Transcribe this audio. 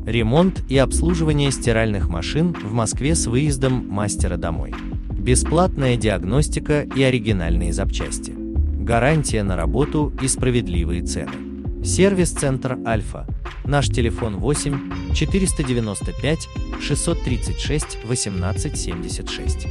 Ремонт и обслуживание стиральных машин в Москве с выездом мастера домой. Бесплатная диагностика и оригинальные запчасти. Гарантия на работу и справедливые цены. Сервис-центр «Альфа». Наш телефон 8 495 636 18 76.